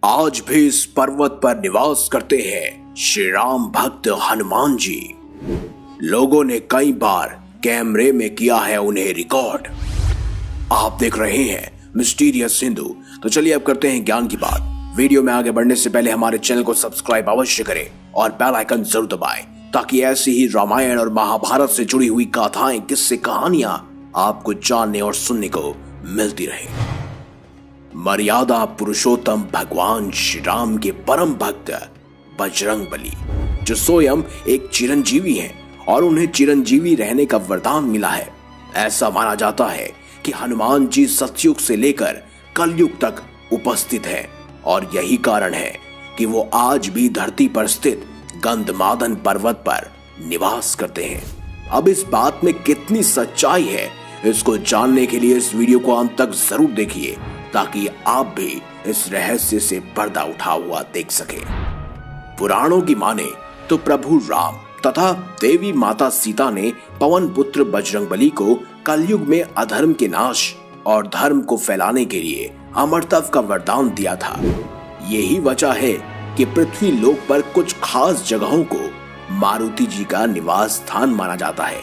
आज भी इस पर्वत पर निवास करते हैं श्री राम भक्त हनुमान जी। लोगों ने कई बार कैमरे में किया है उन्हें रिकॉर्ड। आप देख रहे हैं मिस्टीरियस हिंदू। तो चलिए अब करते हैं ज्ञान की बात। वीडियो में आगे बढ़ने से पहले हमारे चैनल को सब्सक्राइब अवश्य करें और बेल आइकन जरूर दबाएं ताकि ऐसी ही रामायण और महाभारत से जुड़ी हुई गाथाएं, किस्से, कहानियां आपको जानने और सुनने को मिलती रहे। मर्यादा पुरुषोत्तम भगवान श्री राम के परम भक्त बजरंगबली, जो स्वयं एक चिरंजीवी हैं और उन्हें चिरंजीवी रहने का वरदान मिला है। ऐसा माना जाता है कि हनुमान जी सतयुग से लेकर कलयुग तक उपस्थित हैं और यही कारण है कि वो आज भी धरती पर स्थित गंधमादन पर्वत पर निवास करते हैं। अब इस बात में कितनी सच्चाई है, इसको जानने के लिए इस वीडियो को अंत तक जरूर देखिए ताकि आप भी इस रहस्य से पर्दा उठा हुआ देख सके। पुराणों की माने तो प्रभु राम तथा देवी माता सीता ने पवन पुत्र बजरंगबली को कलयुग में अधर्म के नाश और धर्म को फैलाने के लिए अमरत्व का वरदान दिया था। यही वजह है कि पृथ्वी लोक पर कुछ खास जगहों को मारुति जी का निवास स्थान माना जाता है।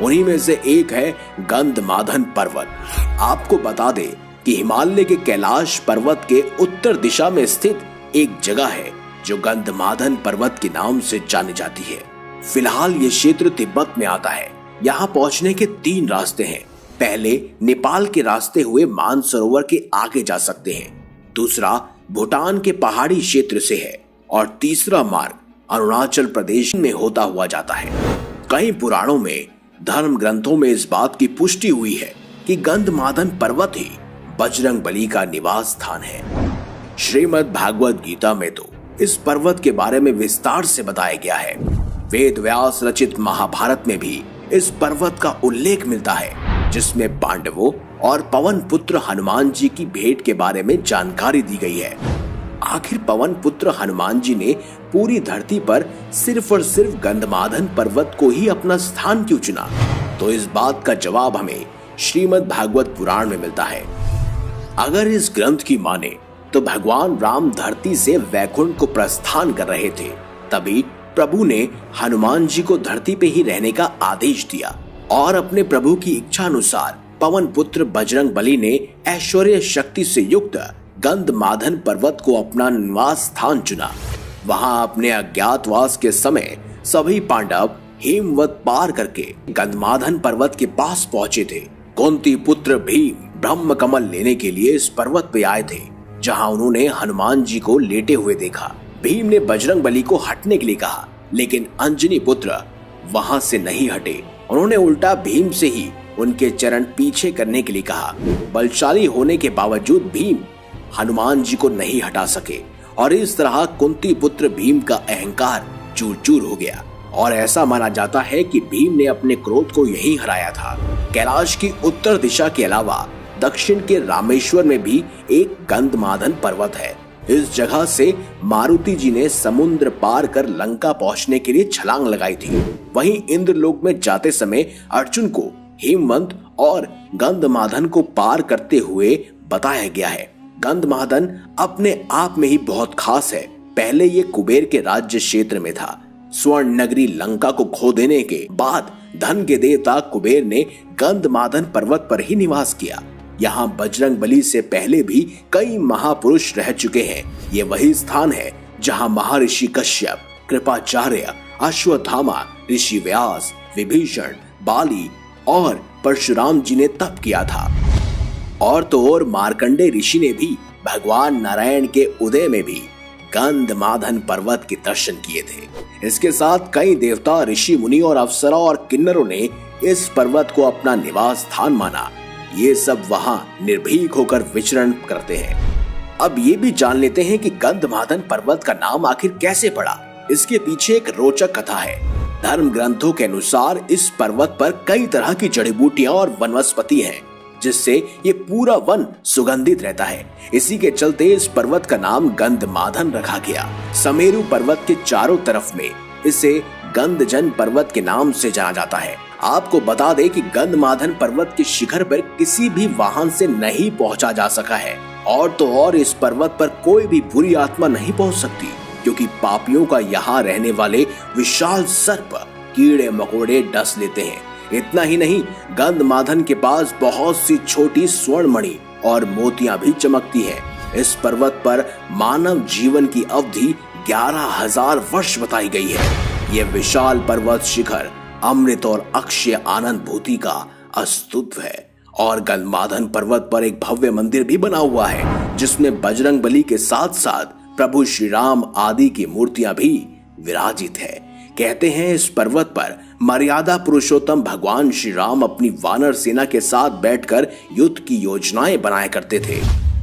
उन्हीं में से एक है गंधमादन पर्वत। आपको बता दे कि हिमालय के कैलाश पर्वत के उत्तर दिशा में स्थित एक जगह है जो गंधमादन पर्वत के नाम से जानी जाती है। फिलहाल ये क्षेत्र तिब्बत में आता है। यहाँ पहुंचने के 3 रास्ते हैं। पहले नेपाल के रास्ते हुए मानसरोवर के आगे जा सकते हैं, दूसरा भूटान के पहाड़ी क्षेत्र से है और तीसरा मार्ग अरुणाचल प्रदेश में होता हुआ जाता है। कई पुराणों में, धर्म ग्रंथों में इस बात की पुष्टि हुई है कि गंधमादन पर्वत ही बजरंगबली का निवास स्थान है। श्रीमद् भागवत गीता में तो इस पर्वत के बारे में विस्तार से बताया गया है। वेद व्यास रचित महाभारत में भी इस पर्वत का उल्लेख मिलता है, जिसमें पांडवों और पवन पुत्र हनुमान जी की भेंट के बारे में जानकारी दी गई है। आखिर पवन पुत्र हनुमान जी ने पूरी धरती पर सिर्फ और सिर्फ गंधमादन पर्वत को ही अपना स्थान क्यों चुना? तो इस बात का जवाब हमें श्रीमद् भागवत पुराण में मिलता है। अगर इस ग्रंथ की माने तो भगवान राम धरती से वैकुंठ को प्रस्थान कर रहे थे, तभी प्रभु ने हनुमान जी को धरती पे ही रहने का आदेश दिया और अपने प्रभु की इच्छा अनुसार पवन पुत्र बजरंगबली ने ऐश्वर्य शक्ति से युक्त गंधमादन पर्वत को अपना निवास स्थान चुना। वहां अपने अज्ञातवास के समय सभी पांडव हिमवत पार करके गंधमादन पर्वत के पास पहुंचे थे। कुंती पुत्र भीम ब्रह्म कमल लेने के लिए इस पर्वत पे आए थे, जहां उन्होंने हनुमान जी को लेटे हुए देखा। भीम ने बजरंगबली को हटने के लिए कहा, लेकिन अंजनी पुत्र वहां से नहीं हटे। उन्होंने उल्टा भीम से ही उनके चरण पीछे करने के लिए कहा। बलशाली होने के बावजूद भीम हनुमान जी को नहीं हटा सके और इस तरह कुंती पुत्र भीम का अहंकार चूर चूर हो गया और ऐसा माना जाता है कि भीम ने अपने क्रोध को यही हराया था। कैलाश की उत्तर दिशा के अलावा दक्षिण के रामेश्वर में भी एक गंधमादन पर्वत है। इस जगह से मारुति जी ने समुद्र पार कर लंका पहुंचने के लिए छलांग लगाई थी। वहीं इंद्रलोक में जाते समय अर्जुन को हिमवंत और गंधमादन को पार करते हुए बताया गया है। गंधमादन अपने आप में ही बहुत खास है। पहले ये कुबेर के राज्य क्षेत्र में था। स्वर्ण नगरी लंका को खो देने के बाद धन के देवता कुबेर ने गंधमादन पर्वत पर ही निवास किया। यहाँ बजरंगबली से पहले भी कई महापुरुष रह चुके हैं। ये वही स्थान है जहाँ महर्षि कश्यप, कृपाचार्य, अश्वत्थामा, ऋषि व्यास, विभीषण, बाली और परशुराम जी ने तप किया था। और तो और मार्कंडे ऋषि ने भी भगवान नारायण के उदय में भी गंधमादन पर्वत के दर्शन किए थे। इसके साथ कई देवता, ऋषि मुनि और अप्सरा और किन्नरों ने इस पर्वत को अपना निवास स्थान माना। ये सब वहां निर्भीक होकर विचरण करते हैं। अब ये भी जान लेते हैं कि गंधमादन पर्वत का नाम आखिर कैसे पड़ा। इसके पीछे एक रोचक कथा है। धर्म ग्रंथों के अनुसार इस पर्वत पर कई तरह की जड़ी बूटियां और वनस्पति हैं, जिससे ये पूरा वन सुगंधित रहता है। इसी के चलते इस पर्वत का नाम गंधमादन रखा गया। समेरु पर्वत के चारों तरफ में इसे गंधजन पर्वत के नाम से जाना जाता है। आपको बता दें कि गंधमादन पर्वत के शिखर पर किसी भी वाहन से नहीं पहुंचा जा सका है। और तो और इस पर्वत पर कोई भी बुरी आत्मा नहीं पहुंच सकती, क्योंकि पापियों का यहाँ रहने वाले विशाल सर्प कीड़े मकोड़े डस लेते हैं। इतना ही नहीं, गंधमादन के पास बहुत सी छोटी स्वर्ण मणि और मोतियां भी चमकती हैं। इस पर्वत पर मानव जीवन की अवधि 11,000 वर्ष बताई गई है। यह विशाल पर्वत शिखर अमृत और अक्षय आनंद भूति का अस्तित्व है। और गंधमादन पर्वत पर एक भव्य मंदिर भी बना हुआ है, जिसमें बजरंग बली के साथ साथ प्रभु श्री राम आदि की मूर्तियां भी विराजित है। कहते हैं इस पर्वत पर मर्यादा पुरुषोत्तम भगवान श्री राम अपनी वानर सेना के साथ बैठकर युद्ध की योजनाएं बनाया करते थे,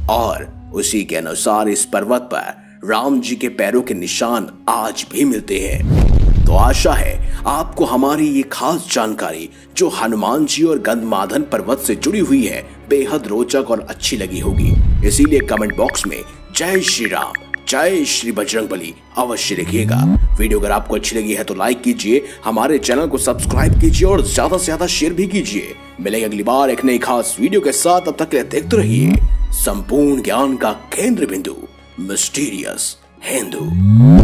और उसी के अनुसार इस पर्वत पर राम जी के पैरों के निशान आज भी मिलते हैं। तो आशा है आपको हमारी ये खास जानकारी जो हनुमान जी और गंधमादन पर्वत से जुड़ी हुई है बेहद रोचक और अच्छी लगी होगी। इसीलिए कमेंट बॉक्स में जय श्री राम, जय श्री बजरंगबली अवश्य लिखिएगा। वीडियो अगर आपको अच्छी लगी है तो लाइक कीजिए, हमारे चैनल को सब्सक्राइब कीजिए और ज्यादा से ज्यादा शेयर भी कीजिए। मिलेंगे अगली बार एक नई खास वीडियो के साथ। अब तक के लिए देखते रहिए संपूर्ण ज्ञान का केंद्र बिंदु मिस्टीरियस हिंदू।